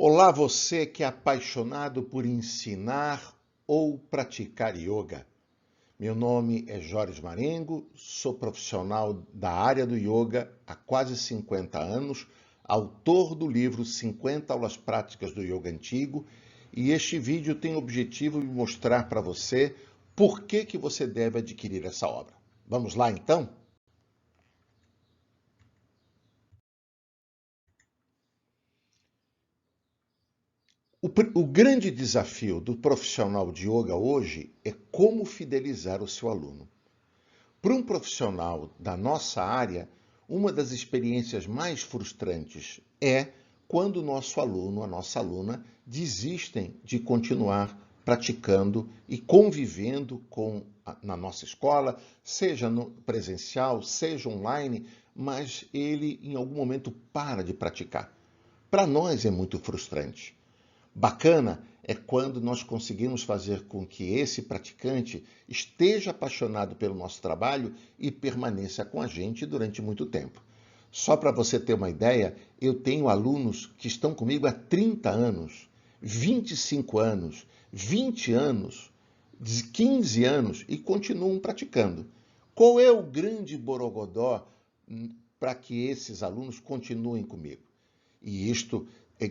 Olá, você que é apaixonado por ensinar ou praticar yoga. Meu nome é Jorge Marengo, sou profissional da área do yoga há quase 50 anos, autor do livro 50 Aulas Práticas do Yoga Antigo, e este vídeo tem o objetivo de mostrar para você por que você deve adquirir essa obra. Vamos lá então? O grande desafio do profissional de yoga hoje é como fidelizar o seu aluno. Para um profissional da nossa área, uma das experiências mais frustrantes é quando o nosso aluno, a nossa aluna, desistem de continuar praticando e convivendo na nossa escola, seja no presencial, seja online, mas ele em algum momento para de praticar. Para nós é muito frustrante. Bacana é quando nós conseguimos fazer com que esse praticante esteja apaixonado pelo nosso trabalho e permaneça com a gente durante muito tempo. Só para você ter uma ideia, eu tenho alunos que estão comigo há 30 anos, 25 anos, 20 anos, 15 anos e continuam praticando. Qual é o grande borogodó para que esses alunos continuem comigo? E isto é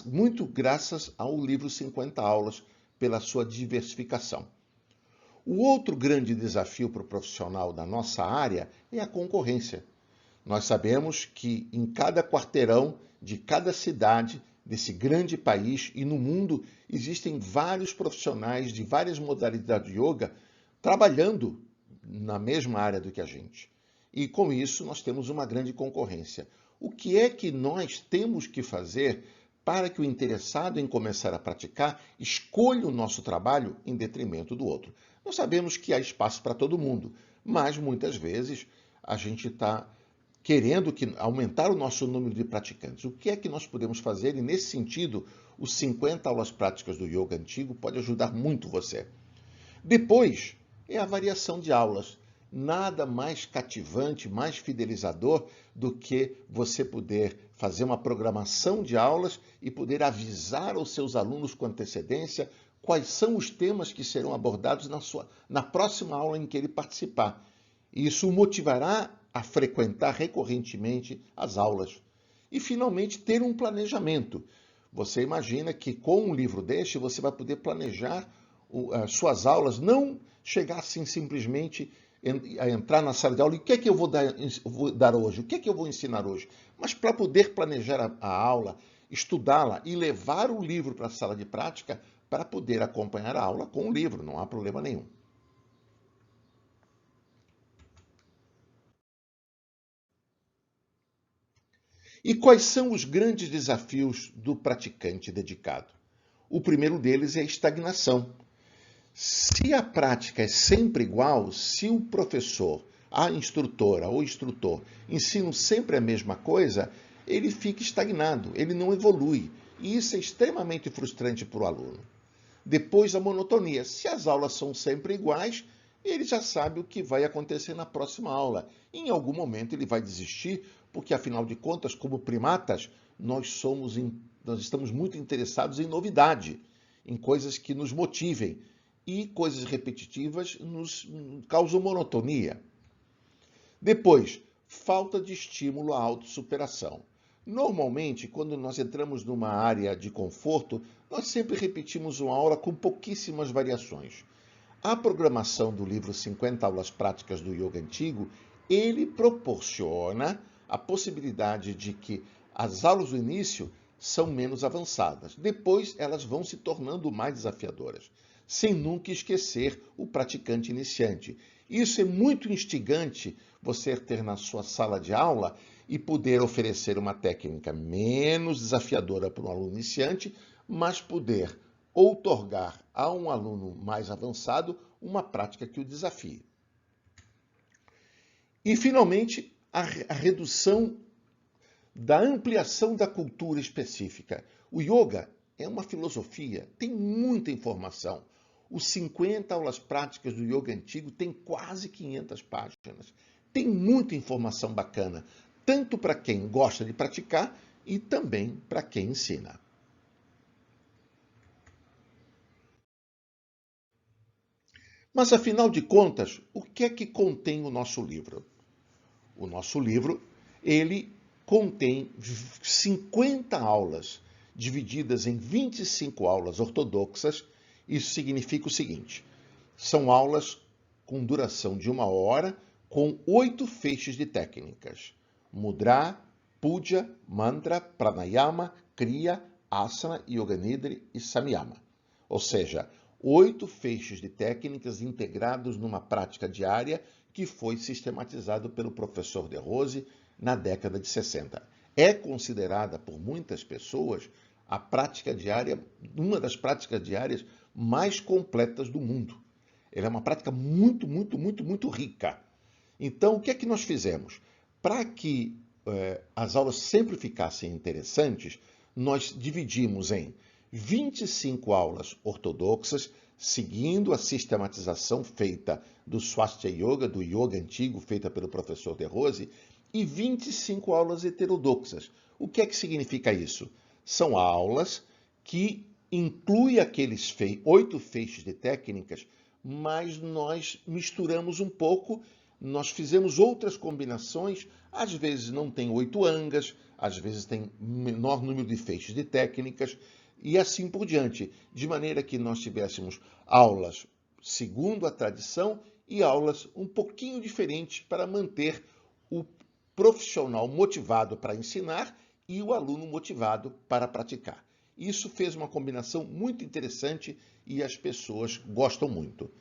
muito graças ao livro 50 aulas, pela sua diversificação. O outro grande desafio para o profissional da nossa área é a concorrência. Nós sabemos que em cada quarteirão de cada cidade desse grande país e no mundo existem vários profissionais de várias modalidades de yoga trabalhando na mesma área do que a gente. E com isso nós temos uma grande concorrência. O que é que nós temos que fazer para que o interessado em começar a praticar escolha o nosso trabalho em detrimento do outro? Nós sabemos que há espaço para todo mundo, mas muitas vezes a gente está querendo aumentar o nosso número de praticantes. O que é que nós podemos fazer? E nesse sentido, os 50 aulas práticas do yoga antigo pode ajudar muito você. Depois é a variação de aulas. Nada mais cativante, mais fidelizador do que você poder fazer uma programação de aulas e poder avisar aos seus alunos com antecedência quais são os temas que serão abordados na próxima aula em que ele participar. Isso o motivará a frequentar recorrentemente as aulas. E, finalmente, ter um planejamento. Você imagina que com um livro deste você vai poder planejar as suas aulas, não chegar assim simplesmente a entrar na sala de aula e o que é que eu vou dar hoje, o que é que eu vou ensinar hoje, mas para poder planejar a aula, estudá-la e levar o livro para a sala de prática para poder acompanhar a aula com o livro, não há problema nenhum. E quais são os grandes desafios do praticante dedicado? O primeiro deles é a estagnação. Se a prática é sempre igual, se o professor, a instrutora ou instrutor ensinam sempre a mesma coisa, ele fica estagnado, ele não evolui. E isso é extremamente frustrante para o aluno. Depois, a monotonia. Se as aulas são sempre iguais, ele já sabe o que vai acontecer na próxima aula. Em algum momento ele vai desistir, porque afinal de contas, como primatas, nós estamos muito interessados em novidade, em coisas que nos motivem. E coisas repetitivas nos causam monotonia. Depois, falta de estímulo à autossuperação. Normalmente, quando nós entramos numa área de conforto, nós sempre repetimos uma aula com pouquíssimas variações. A programação do livro 50 Aulas Práticas do Yoga Antigo, ele proporciona a possibilidade de que as aulas do início são menos avançadas. Depois, elas vão se tornando mais desafiadoras, sem nunca esquecer o praticante iniciante. Isso é muito instigante, você ter na sua sala de aula e poder oferecer uma técnica menos desafiadora para um aluno iniciante, mas poder outorgar a um aluno mais avançado uma prática que o desafie. E, finalmente, a redução da ampliação da cultura específica. O yoga é uma filosofia, tem muita informação. Os 50 aulas práticas do yoga antigo tem quase 500 páginas. Tem muita informação bacana, tanto para quem gosta de praticar e também para quem ensina. Mas afinal de contas, o que é que contém o nosso livro? O nosso livro, ele contém 50 aulas, divididas em 25 aulas ortodoxas. Isso significa o seguinte: são aulas com duração de 1 hora, com 8 feixes de técnicas: Mudra, Puja, Mantra, Pranayama, Kriya, Asana, Yoga Nidra e Samyama. Ou seja, 8 feixes de técnicas integrados numa prática diária que foi sistematizado pelo professor De Rose na década de 60. É considerada por muitas pessoas a prática diária, uma das práticas diárias mais completas do mundo. Ela é uma prática muito rica. Então, o que é que nós fizemos? Para que as aulas sempre ficassem interessantes, nós dividimos em 25 aulas ortodoxas, seguindo a sistematização feita do Swastika Yoga, do yoga antigo, feita pelo professor De Rose, e 25 aulas heterodoxas. O que é que significa isso? São aulas que incluem aqueles 8 feixes de técnicas, mas nós misturamos um pouco, nós fizemos outras combinações, às vezes não tem 8 angas, às vezes tem menor número de feixes de técnicas, e assim por diante, de maneira que nós tivéssemos aulas segundo a tradição e aulas um pouquinho diferentes para manter o profissional motivado para ensinar e o aluno motivado para praticar. Isso fez uma combinação muito interessante e as pessoas gostam muito.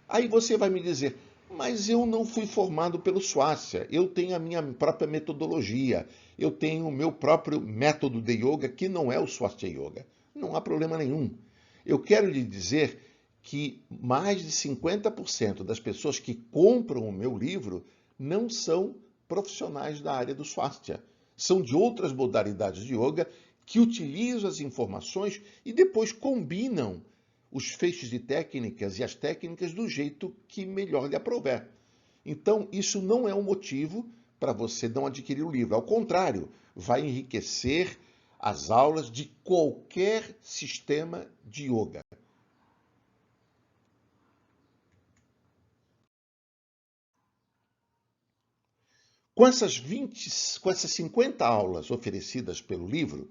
Aí você vai me dizer, mas eu não fui formado pelo Swastika, eu tenho a minha própria metodologia, eu tenho o meu próprio método de yoga que não é o Swastika Yoga. Não há problema nenhum. Eu quero lhe dizer que mais de 50% das pessoas que compram o meu livro não são profissionais da área do Swastika. São de outras modalidades de yoga que utilizam as informações e depois combinam os feixes de técnicas e as técnicas do jeito que melhor lhe aprouver. Então, isso não é um motivo para você não adquirir o livro. Ao contrário, vai enriquecer as aulas de qualquer sistema de yoga. Com essas 50 aulas oferecidas pelo livro,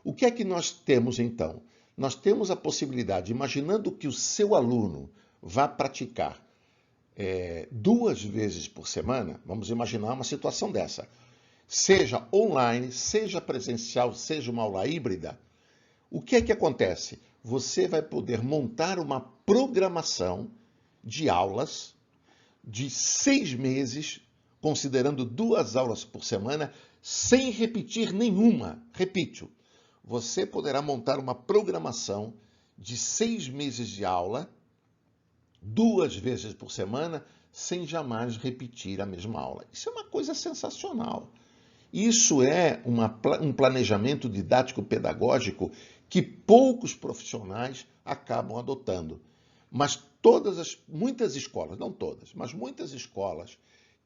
o que é que nós temos então? Nós temos a possibilidade, imaginando que o seu aluno vá praticar 2 vezes por semana, vamos imaginar uma situação dessa, seja online, seja presencial, seja uma aula híbrida, o que é que acontece? Você vai poder montar uma programação de aulas de 6 meses, considerando 2 aulas por semana, sem repetir nenhuma. Repito, você poderá montar uma programação de 6 meses de aula, 2 vezes por semana, sem jamais repetir a mesma aula. Isso é uma coisa sensacional. Isso é um planejamento didático-pedagógico que poucos profissionais acabam adotando. Mas muitas escolas, não todas, mas muitas escolas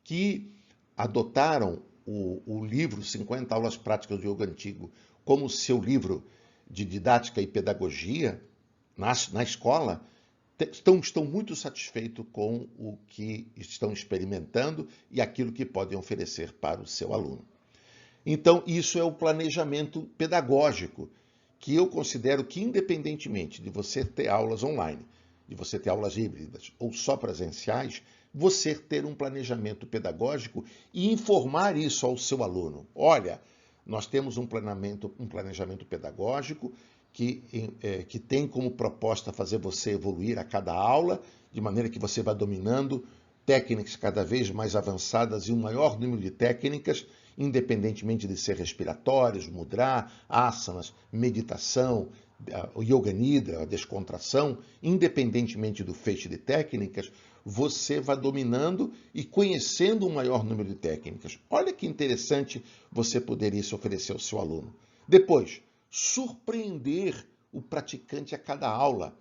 que adotaram o livro 50 Aulas Práticas do Yoga Antigo como seu livro de didática e pedagogia na escola, estão muito satisfeitos com o que estão experimentando e aquilo que podem oferecer para o seu aluno. Então, isso é o planejamento pedagógico, que eu considero que, independentemente de você ter aulas online, de você ter aulas híbridas ou só presenciais, você ter um planejamento pedagógico e informar isso ao seu aluno. Olha, nós temos um planejamento pedagógico que tem como proposta fazer você evoluir a cada aula, de maneira que você vá dominando técnicas cada vez mais avançadas e um maior número de técnicas, independentemente de ser respiratórios, mudra, asanas, meditação, o yoga nidra, a descontração, independentemente do feixe de técnicas, você vai dominando e conhecendo um maior número de técnicas. Olha que interessante você poder isso oferecer ao seu aluno. Depois, surpreender o praticante a cada aula,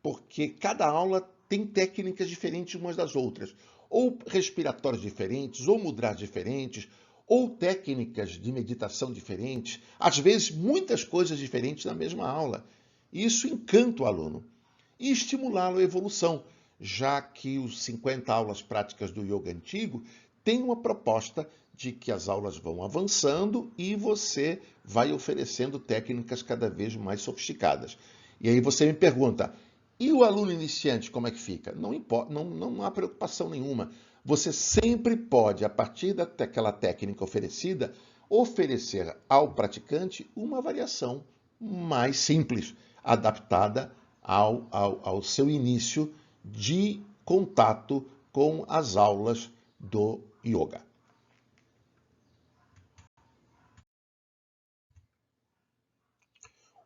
porque cada aula tem técnicas diferentes umas das outras, ou respiratórios diferentes, ou mudras diferentes, ou técnicas de meditação diferentes, às vezes muitas coisas diferentes na mesma aula. Isso encanta o aluno e estimulá-lo à evolução. já que os 50 aulas práticas do yoga antigo têm uma proposta de que as aulas vão avançando e você vai oferecendo técnicas cada vez mais sofisticadas. E aí você me pergunta, e o aluno iniciante como é que fica? Não importa, não há preocupação nenhuma. Você sempre pode, a partir daquela técnica oferecida, oferecer ao praticante uma variação mais simples, adaptada ao seu início de contato com as aulas do yoga.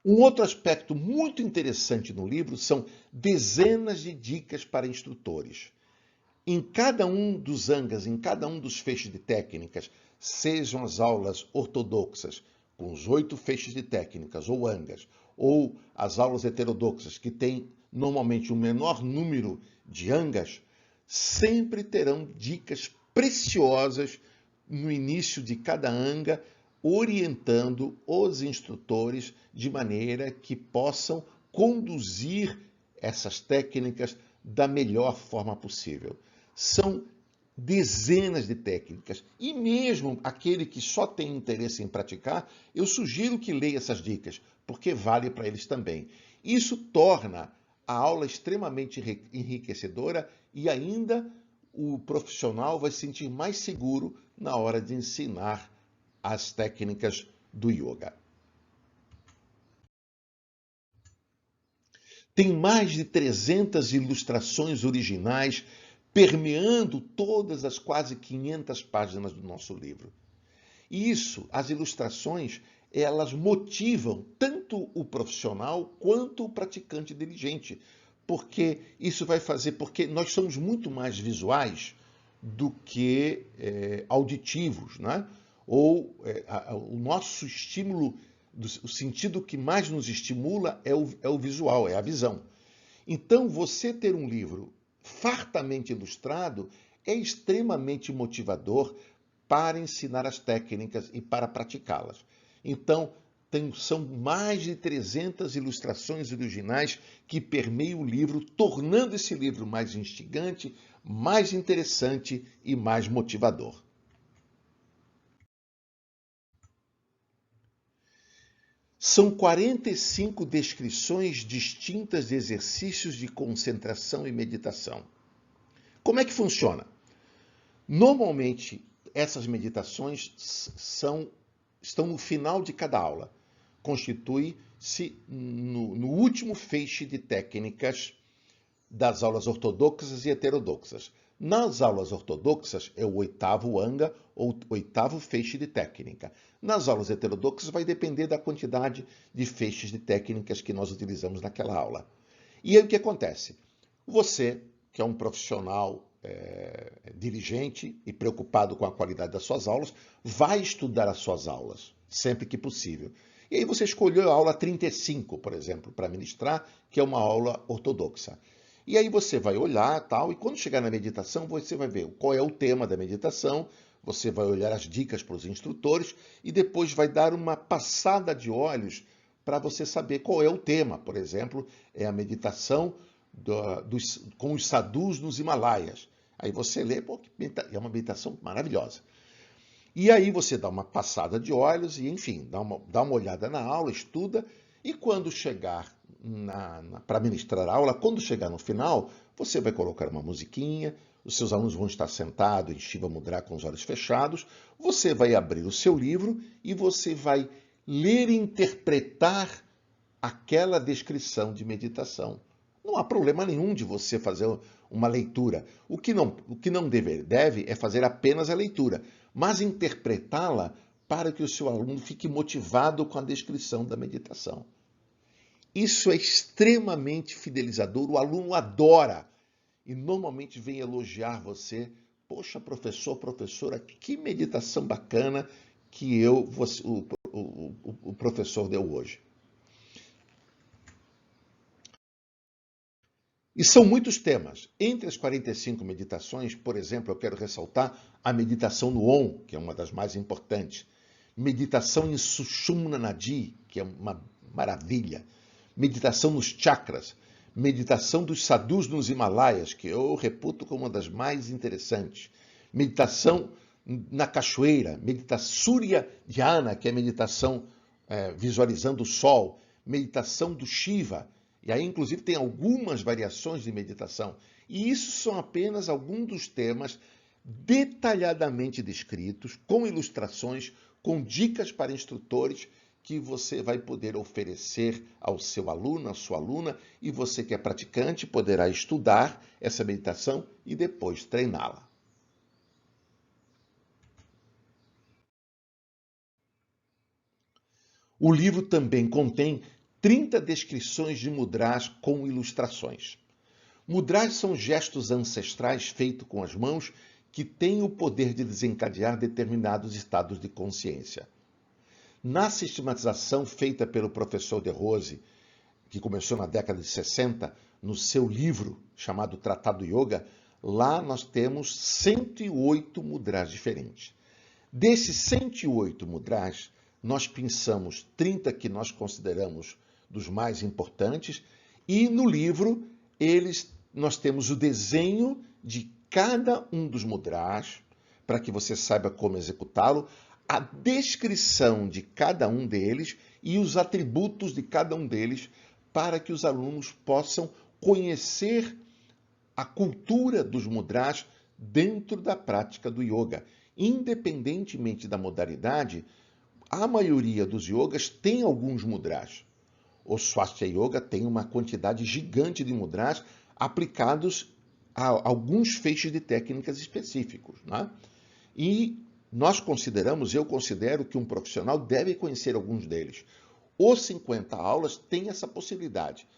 Um outro aspecto muito interessante no livro são dezenas de dicas para instrutores. Em cada um dos angas, em cada um dos feixes de técnicas, sejam as aulas ortodoxas, com os 8 feixes de técnicas, ou angas, ou as aulas heterodoxas, que têm normalmente um menor número de angas, sempre terão dicas preciosas no início de cada anga, orientando os instrutores de maneira que possam conduzir essas técnicas da melhor forma possível. São dezenas de técnicas e mesmo aquele que só tem interesse em praticar, eu sugiro que leia essas dicas, porque vale para eles também. Isso torna a aula extremamente enriquecedora e ainda o profissional vai se sentir mais seguro na hora de ensinar as técnicas do yoga. Tem mais de 300 ilustrações originais permeando todas as quase 500 páginas do nosso livro. E isso, as ilustrações, elas motivam tanto o profissional quanto o praticante diligente, porque isso vai fazer, porque nós somos muito mais visuais do que auditivos, né? Ou o nosso estímulo, o sentido que mais nos estimula é o visual, é a visão. Então, você ter um livro fartamente ilustrado é extremamente motivador para ensinar as técnicas e para praticá-las. Então, são mais de 300 ilustrações originais que permeiam o livro, tornando esse livro mais instigante, mais interessante e mais motivador. São 45 descrições distintas de exercícios de concentração e meditação. Como é que funciona? Normalmente, essas meditações estão no final de cada aula. Constitui-se no último feixe de técnicas das aulas ortodoxas e heterodoxas. Nas aulas ortodoxas é o 8º anga ou 8º feixe de técnica. Nas aulas heterodoxas vai depender da quantidade de feixes de técnicas que nós utilizamos naquela aula. E aí o que acontece? Você, que é um profissional diligente e preocupado com a qualidade das suas aulas, vai estudar as suas aulas, sempre que possível. E aí você escolheu a aula 35, por exemplo, para ministrar, que é uma aula ortodoxa. E aí você vai olhar tal, e quando chegar na meditação, você vai ver qual é o tema da meditação, você vai olhar as dicas para os instrutores e depois vai dar uma passada de olhos para você saber qual é o tema. Por exemplo, é a meditação com os sadhus nos Himalaias. Aí você lê, pô, é uma meditação maravilhosa. E aí você dá uma passada de olhos e, enfim, dá uma olhada na aula, estuda, e quando chegar para ministrar a aula, quando chegar no final, você vai colocar uma musiquinha, os seus alunos vão estar sentados em Shiva Mudra com os olhos fechados, você vai abrir o seu livro e você vai ler e interpretar aquela descrição de meditação. Não há problema nenhum de você fazer uma leitura. O que não deve é fazer apenas a leitura, mas interpretá-la para que o seu aluno fique motivado com a descrição da meditação. Isso é extremamente fidelizador, o aluno adora e normalmente vem elogiar você. Poxa, professor, professora, que meditação bacana que o professor deu hoje. E são muitos temas. Entre as 45 meditações, por exemplo, eu quero ressaltar a meditação no Om, que é uma das mais importantes. Meditação em Sushumna Nadi, que é uma maravilha. Meditação nos chakras. meditação dos sadhus nos Himalaias, que eu reputo como uma das mais interessantes, meditação na cachoeira, meditação Surya Dhyana, que é meditação visualizando o sol, meditação do Shiva, e aí inclusive tem algumas variações de meditação, e isso são apenas alguns dos temas detalhadamente descritos, com ilustrações, com dicas para instrutores que você vai poder oferecer ao seu aluno, à sua aluna, e você que é praticante poderá estudar essa meditação e depois treiná-la. O livro também contém 30 descrições de mudras com ilustrações. Mudras são gestos ancestrais feitos com as mãos que têm o poder de desencadear determinados estados de consciência. Na sistematização feita pelo professor De Rose, que começou na década de 60, no seu livro chamado Tratado Yoga, lá nós temos 108 mudras diferentes. Desses 108 mudras, nós pensamos 30 que nós consideramos dos mais importantes, e no livro nós temos o desenho de cada um dos mudras, para que você saiba como executá-lo, a descrição de cada um deles e os atributos de cada um deles, para que os alunos possam conhecer a cultura dos mudras dentro da prática do yoga. Independentemente da modalidade, a maioria dos yogas tem alguns mudras. O Swastika Yoga tem uma quantidade gigante de mudras aplicados a alguns feixes de técnicas específicos, né? E eu considero que um profissional deve conhecer alguns deles. Os 50 aulas têm essa possibilidade.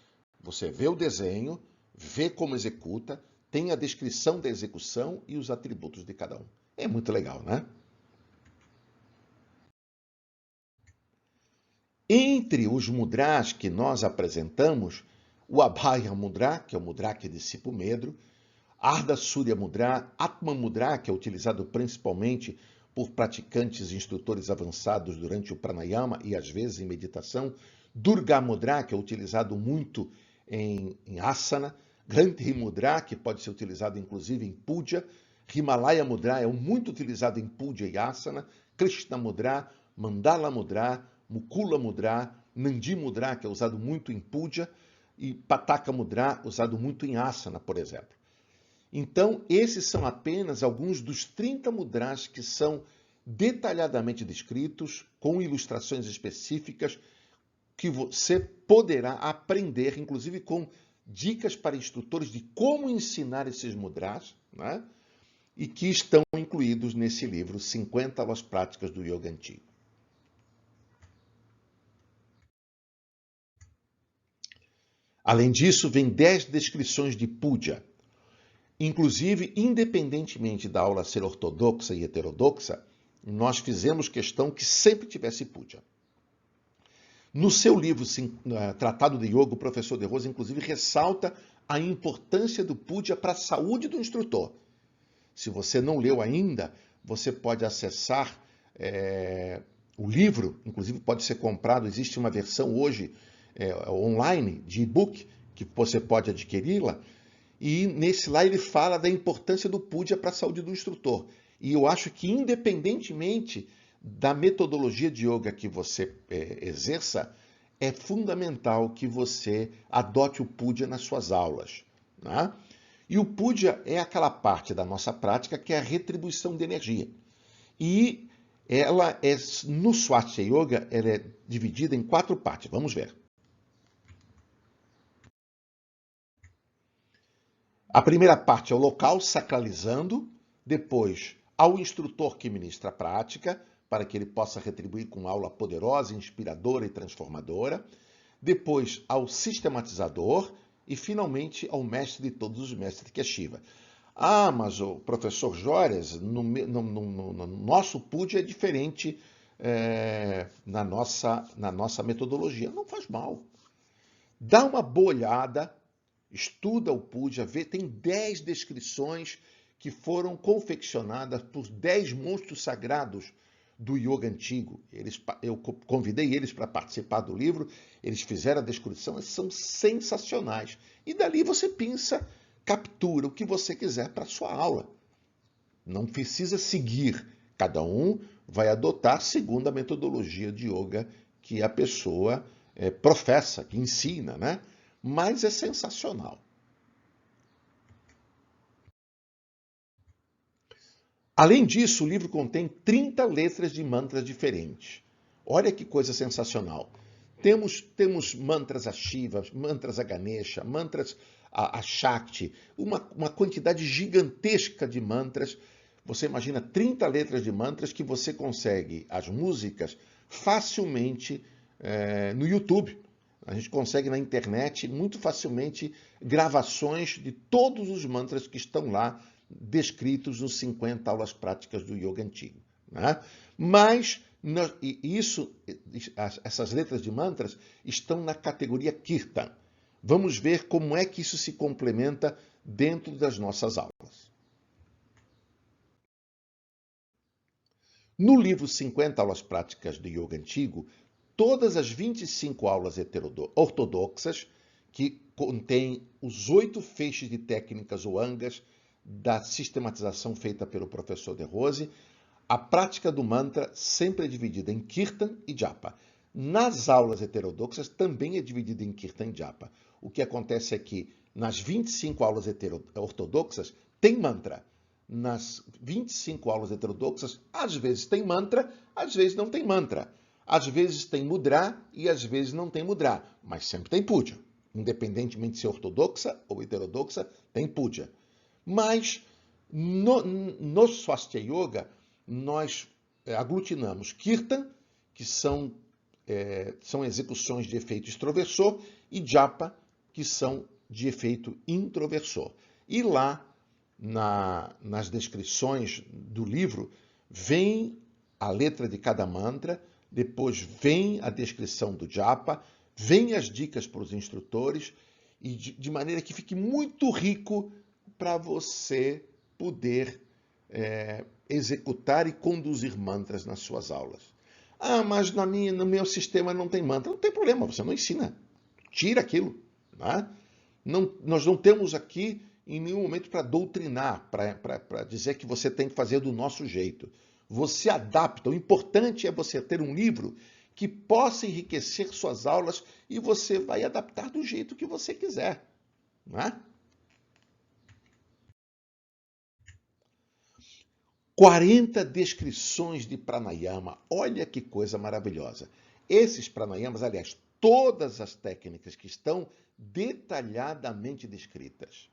Você vê o desenho, vê como executa, tem a descrição da execução e os atributos de cada um. É muito legal, né? Entre os mudras que nós apresentamos, o Abhaya Mudra, que é o mudra que dissipa o medo, Ardha Surya Mudra, Atma Mudra, que é utilizado principalmente por praticantes e instrutores avançados durante o pranayama e às vezes em meditação, Durga Mudra, que é utilizado muito em asana, Granthi Mudra, que pode ser utilizado inclusive em puja, Himalaya Mudra é muito utilizado em puja e asana, Krishna Mudra, Mandala Mudra, Mukula Mudra, Nandi Mudra, que é usado muito em puja, e Pataka Mudra, usado muito em asana, por exemplo. Então, esses são apenas alguns dos 30 mudras que são detalhadamente descritos, com ilustrações específicas, que você poderá aprender, inclusive com dicas para instrutores de como ensinar esses mudras, né? E que estão incluídos nesse livro, 50 aulas práticas do Yoga Antigo. Além disso, vem 10 descrições de puja. Inclusive, independentemente da aula ser ortodoxa e heterodoxa, nós fizemos questão que sempre tivesse puja. No seu livro Tratado de Yoga, o professor De Rose, inclusive, ressalta a importância do puja para a saúde do instrutor. Se você não leu ainda, você pode acessar o livro, inclusive pode ser comprado, existe uma versão hoje online de e-book, que você pode adquiri-la, e nesse lá ele fala da importância do puja para a saúde do instrutor. E eu acho que independentemente da metodologia de yoga que você exerça, é fundamental que você adote o puja nas suas aulas, né? E o puja é aquela parte da nossa prática que é a retribuição de energia. E ela no Swastika Yoga, ela é dividida em 4 partes. Vamos ver. A primeira parte é o local, sacralizando, depois ao instrutor que ministra a prática, para que ele possa retribuir com uma aula poderosa, inspiradora e transformadora, depois ao sistematizador e, finalmente, ao mestre de todos os mestres, que é Shiva. Ah, mas o professor Jórias, no nosso puja é diferente na nossa metodologia. Não faz mal. Dá uma boa olhada, estuda o puja, vê, tem 10 descrições que foram confeccionadas por 10 monstros sagrados do yoga antigo. Eu convidei eles para participar do livro, eles fizeram a descrição, são sensacionais. E dali você pensa, captura o que você quiser para a sua aula. Não precisa seguir. Cada um vai adotar segundo a metodologia de yoga que a pessoa professa, que ensina, né? Mas é sensacional. Além disso, o livro contém 30 letras de mantras diferentes. Olha que coisa sensacional. Temos mantras a Shiva, mantras a Ganesha, mantras a Shakti, uma quantidade gigantesca de mantras. Você imagina 30 letras de mantras que você consegue as músicas facilmente no YouTube. A gente consegue na internet muito facilmente gravações de todos os mantras que estão lá descritos nos 50 aulas práticas do yoga antigo. Né? Mas essas letras de mantras estão na categoria Kirtan. Vamos ver como é que isso se complementa dentro das nossas aulas. No livro 50 aulas práticas do yoga antigo, todas as 25 aulas ortodoxas, que contêm os 8 feixes de técnicas ou angas da sistematização feita pelo professor De Rose, a prática do mantra sempre é dividida em Kirtan e Japa. Nas aulas heterodoxas também é dividida em Kirtan e Japa. O que acontece é que nas 25 aulas ortodoxas tem mantra. Nas 25 aulas heterodoxas, às vezes tem mantra, às vezes não tem mantra. Às vezes tem mudra e às vezes não tem mudra, mas sempre tem puja. Independentemente de ser ortodoxa ou heterodoxa, tem puja. Mas no Swastika Yoga, nós aglutinamos Kirtan, que são execuções de efeito extroversor, e Japa, que são de efeito introversor. E lá, nas descrições do livro, vem a letra de cada mantra, depois vem a descrição do Japa, vem as dicas para os instrutores, e de maneira que fique muito rico para você poder executar e conduzir mantras nas suas aulas. Ah, mas no meu sistema não tem mantra. Não tem problema, você não ensina. Tira aquilo. Né? Nós não temos aqui em nenhum momento para doutrinar, para dizer que você tem que fazer do nosso jeito. Você adapta. O importante é você ter um livro que possa enriquecer suas aulas e você vai adaptar do jeito que você quiser. Não é? 40 descrições de pranayama. Olha que coisa maravilhosa. Esses pranayamas, aliás, todas as técnicas que estão detalhadamente descritas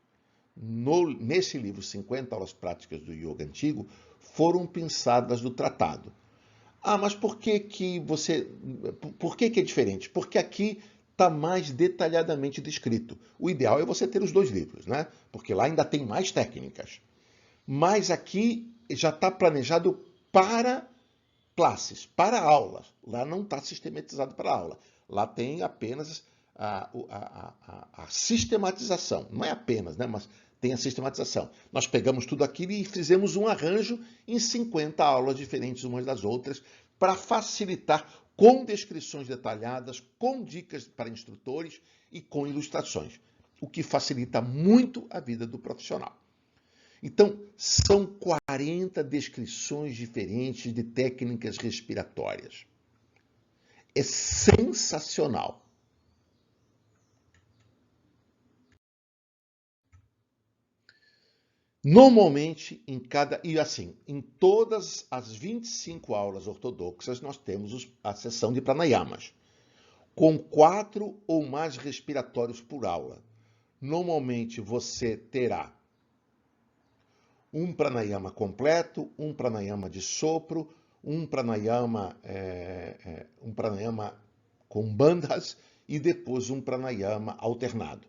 nesse livro 50 aulas práticas do yoga antigo foram pensadas do tratado. Ah, mas por que é diferente? Porque aqui está mais detalhadamente descrito. O ideal é você ter os dois livros, né? Porque lá ainda tem mais técnicas. Mas aqui já está planejado para classes, para aulas. Lá não está sistematizado para aula. Lá tem apenas a sistematização. Não é apenas, né? Mas tem a sistematização. Nós pegamos tudo aquilo e fizemos um arranjo em 50 aulas diferentes umas das outras para facilitar, com descrições detalhadas, com dicas para instrutores e com ilustrações, o que facilita muito a vida do profissional. Então, são 40 descrições diferentes de técnicas respiratórias. É sensacional. Normalmente, em todas as 25 aulas ortodoxas, nós temos a sessão de pranayamas, com 4 ou mais respiratórios por aula. Normalmente, você terá um pranayama completo, um pranayama de sopro, um pranayama com bandhas e depois um pranayama alternado.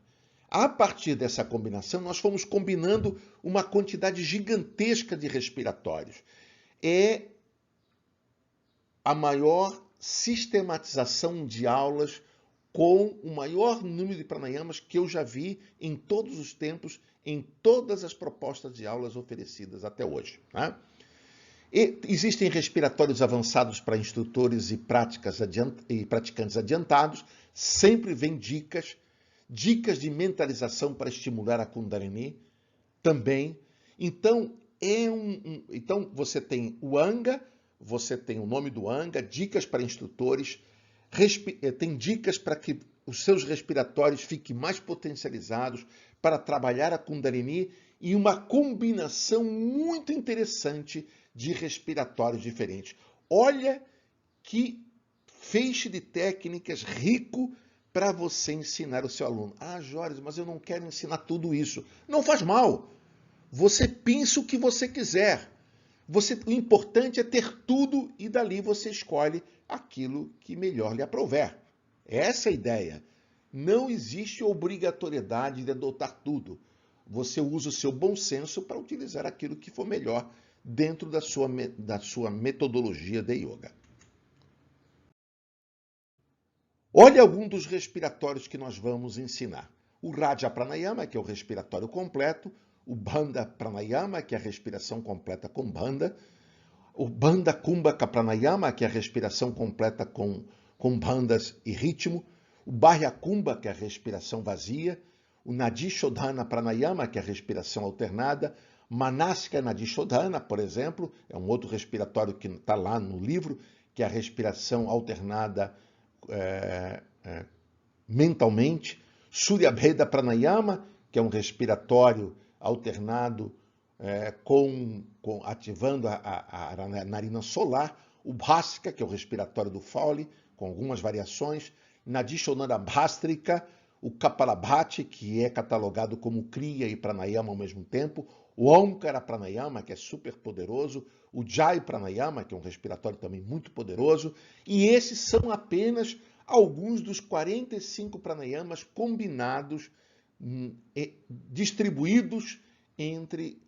A partir dessa combinação, nós fomos combinando uma quantidade gigantesca de respiratórios. É a maior sistematização de aulas com o maior número de pranayamas que eu já vi em todos os tempos, em todas as propostas de aulas oferecidas até hoje. Né? E existem respiratórios avançados para instrutores e praticantes adiantados. Sempre vem dicas de mentalização para estimular a Kundalini também. Então, então você tem o Anga, você tem o nome do Anga, dicas para instrutores, tem dicas para que os seus respiratórios fiquem mais potencializados para trabalhar a Kundalini e uma combinação muito interessante de respiratórios diferentes. Olha que feixe de técnicas rico para você ensinar o seu aluno. Ah, Jorge, mas eu não quero ensinar tudo isso. Não faz mal. Você pensa o que você quiser. O importante é ter tudo e dali você escolhe aquilo que melhor lhe aprouver. Essa é a ideia. Não existe obrigatoriedade de adotar tudo. Você usa o seu bom senso para utilizar aquilo que for melhor dentro da sua metodologia de yoga. Olha algum dos respiratórios que nós vamos ensinar. O Raja Pranayama, que é o respiratório completo, o Bandha Pranayama, que é a respiração completa com Bandha, o Bandha Kumbhaka Pranayama, que é a respiração completa com bandhas e ritmo, o Bahya Kumbha, que é a respiração vazia, o Nadi Shodhana Pranayama, que é a respiração alternada, Manasika Nadi Shodhana, por exemplo, é um outro respiratório que está lá no livro, que é a respiração alternada mentalmente, Surya Bheda Pranayama, que é um respiratório alternado ativando a narina solar, o Bhastrika, que é o respiratório do Fowley, com algumas variações, Nadi Shodhana Bhastrika, o Kapalabhati, que é catalogado como Kriya e Pranayama ao mesmo tempo, o Omkara Pranayama, que é super poderoso, o Jai Pranayama, que é um respiratório também muito poderoso, e esses são apenas alguns dos 45 pranayamas combinados, distribuídos entre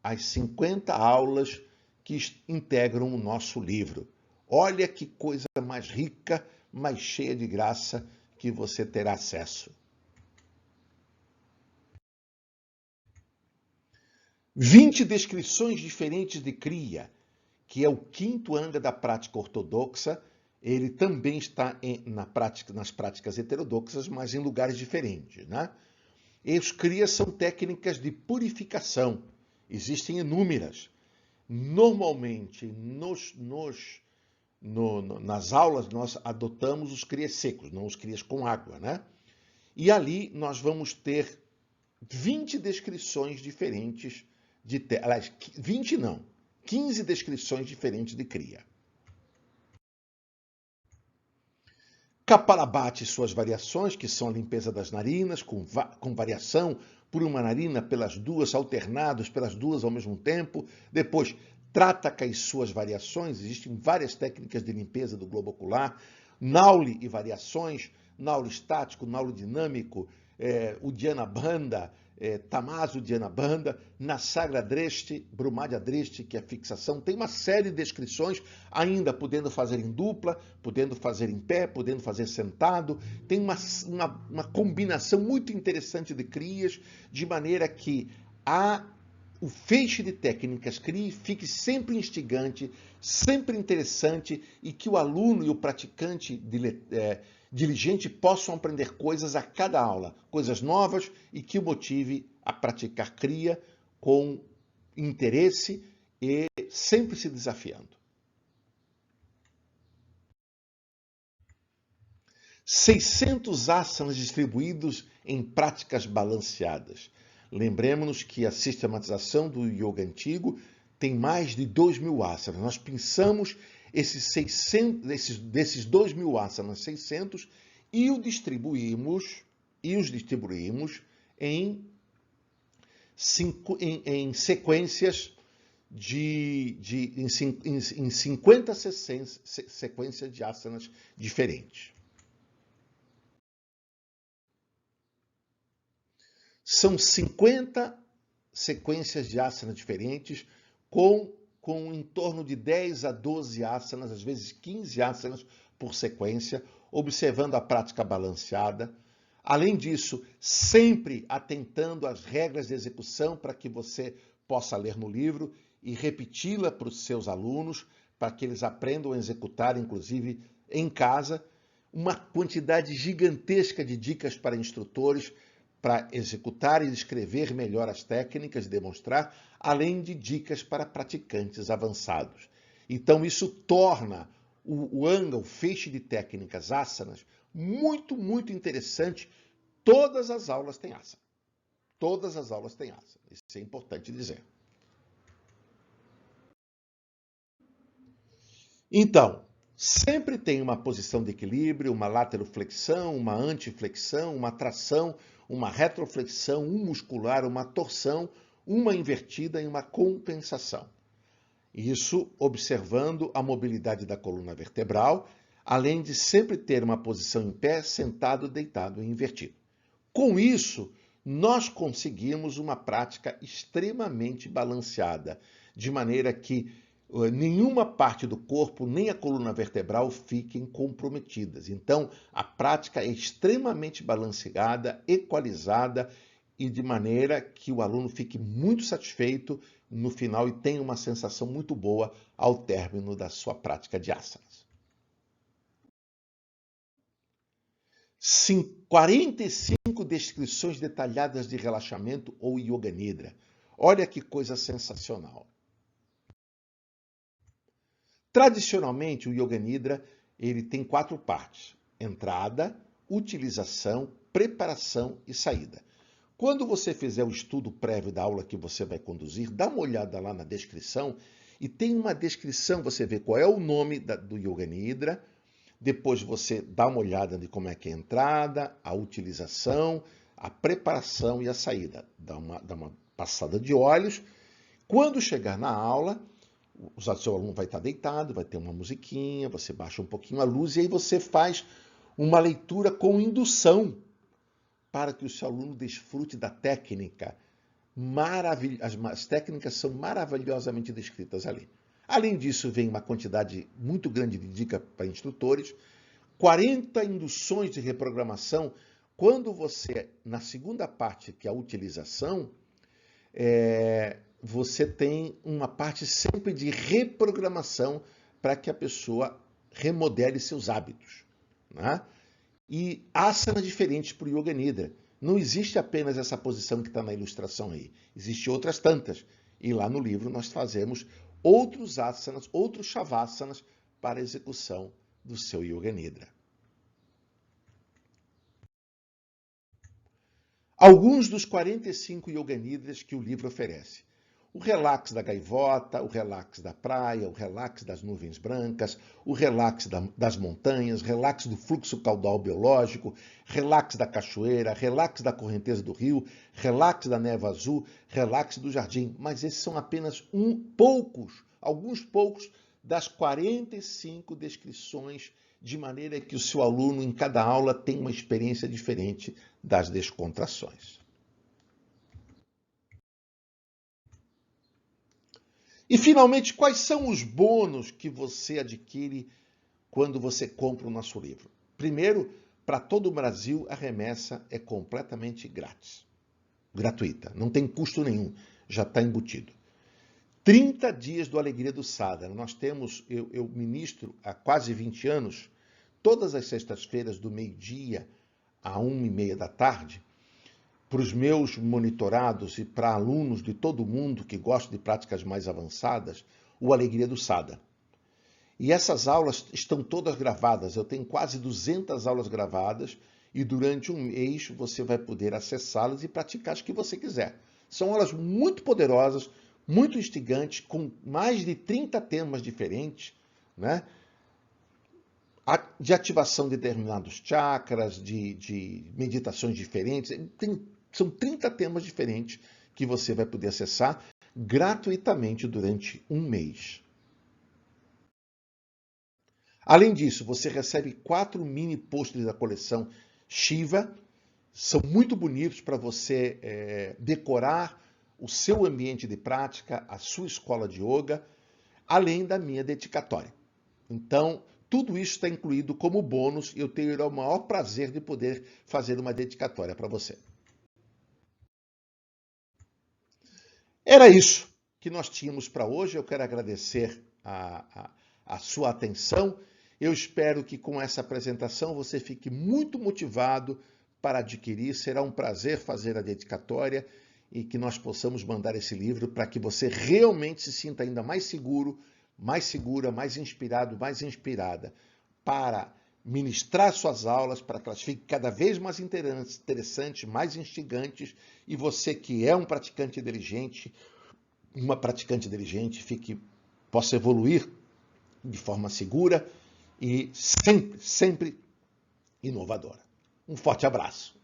as 50 aulas que integram o nosso livro. Olha que coisa mais rica, mais cheia de graça que você terá acesso. 20 descrições diferentes de Kriya, que é o quinto anga da prática ortodoxa. Ele também está nas práticas heterodoxas, mas em lugares diferentes, né? E os Kriyas são técnicas de purificação. Existem inúmeras. Normalmente, nas aulas, nós adotamos os Kriyas secos, não os Kriyas com água, né? E ali nós vamos ter 20 descrições diferentes aliás, 20 não, 15 descrições diferentes de Kriya. Kapalabhati e suas variações, que são a limpeza das narinas, com variação por uma narina, pelas duas, alternados pelas duas ao mesmo tempo. Depois, Trataka e suas variações, existem várias técnicas de limpeza do globo ocular. Nauli e variações, Nauli estático, Nauli dinâmico, Uddiyana Bandha, Tamaso Uddiyana Bandha, Nasagra Drishti, Brumadhya Drishti, que é a fixação. Tem uma série de descrições, ainda podendo fazer em dupla, podendo fazer em pé, podendo fazer sentado. Tem uma combinação muito interessante de Kriyas, de maneira que o feixe de técnicas Kriya fique sempre instigante, sempre interessante, e que o aluno e o praticante diligente possam aprender coisas a cada aula, coisas novas, e que o motive a praticar Kriya com interesse e sempre se desafiando. 600 asanas distribuídos em práticas balanceadas. Lembremos-nos que a sistematização do yoga antigo tem mais de 2.000 asanas. Nós pensamos desses 2.000 asanas, 600, e os distribuímos em sequências em 50 sequências de asanas diferentes. São 50 sequências de asanas diferentes, com em torno de 10 a 12 asanas, às vezes 15 asanas por sequência, observando a prática balanceada. Além disso, sempre atentando às regras de execução para que você possa ler no livro e repeti-la para os seus alunos, para que eles aprendam a executar, inclusive em casa, uma quantidade gigantesca de dicas para instrutores para executar e escrever melhor as técnicas e demonstrar, além de dicas para praticantes avançados. Então isso torna o anga, o feixe de técnicas asanas, muito, muito interessante. Todas as aulas têm asana. Todas as aulas têm asana. Isso é importante dizer. Então, sempre tem uma posição de equilíbrio, uma lateroflexão, uma antiflexão, uma tração, uma retroflexão, um muscular, uma torção, uma invertida e uma compensação. Isso observando a mobilidade da coluna vertebral, além de sempre ter uma posição em pé, sentado, deitado e invertido. Com isso, nós conseguimos uma prática extremamente balanceada, de maneira que nenhuma parte do corpo, nem a coluna vertebral fiquem comprometidas. Então, a prática é extremamente balanceada, equalizada e de maneira que o aluno fique muito satisfeito no final e tenha uma sensação muito boa ao término da sua prática de asanas. 45 descrições detalhadas de relaxamento ou Yoga Nidra. Olha que coisa sensacional. Tradicionalmente, o Yoga Nidra ele tem 4 partes: entrada, utilização, preparação e saída. Quando você fizer o estudo prévio da aula que você vai conduzir, dá uma olhada lá na descrição e tem uma descrição, você vê qual é o nome do Yoga Nidra, depois você dá uma olhada de como é que é a entrada, a utilização, a preparação e a saída. Dá uma passada de olhos. Quando chegar na aula, o seu aluno vai estar deitado, vai ter uma musiquinha, você baixa um pouquinho a luz e aí você faz uma leitura com indução para que o seu aluno desfrute da técnica. As técnicas são maravilhosamente descritas ali. Além disso, vem uma quantidade muito grande de dicas para instrutores, 40 induções de reprogramação. Quando você, na segunda parte, que é a utilização, você tem uma parte sempre de reprogramação para que a pessoa remodele seus hábitos, né? E asanas diferentes para o Yoga Nidra. Não existe apenas essa posição que está na ilustração aí. Existem outras tantas. E lá no livro nós fazemos outros asanas, outros shavasanas para a execução do seu Yoga Nidra. Alguns dos 45 Yoga Nidras que o livro oferece. O relax da gaivota, o relax da praia, o relax das nuvens brancas, o relax das montanhas, relax do fluxo caudal biológico, relax da cachoeira, relax da correnteza do rio, relax da névoa azul, relax do jardim. Mas esses são apenas alguns poucos das 45 descrições, de maneira que o seu aluno, em cada aula, tem uma experiência diferente das descontrações. E, finalmente, quais são os bônus que você adquire quando você compra o nosso livro? Primeiro, para todo o Brasil, a remessa é completamente grátis. Gratuita, não tem custo nenhum, já está embutido. 30 dias do Alegria do Sadhana. Nós temos, eu ministro há quase 20 anos, todas as sextas-feiras, do meio-dia a 1h30 da tarde, para os meus monitorados e para alunos de todo mundo que gostam de práticas mais avançadas, o Alegria do Sadhana. E essas aulas estão todas gravadas, eu tenho quase 200 aulas gravadas e durante um mês você vai poder acessá-las e praticar as que você quiser. São aulas muito poderosas, muito instigantes, com mais de 30 temas diferentes, né? De ativação de determinados chakras, de meditações diferentes. São 30 temas diferentes que você vai poder acessar gratuitamente durante um mês. Além disso, você recebe 4 mini pôsteres da coleção Shiva. São muito bonitos para você decorar o seu ambiente de prática, a sua escola de yoga, além da minha dedicatória. Então, tudo isso está incluído como bônus e eu tenho o maior prazer de poder fazer uma dedicatória para você. Era isso. que nós tínhamos para hoje. Eu quero agradecer a sua atenção. Eu espero que com essa apresentação você fique muito motivado para adquirir. Será um prazer fazer a dedicatória e que nós possamos mandar esse livro para que você realmente se sinta ainda mais seguro, mais segura, mais inspirado, mais inspirada para ministrar suas aulas, para que elas fiquem cada vez mais interessantes, mais instigantes, e você que é um praticante inteligente, uma praticante inteligente, possa evoluir de forma segura e sempre, sempre inovadora. Um forte abraço.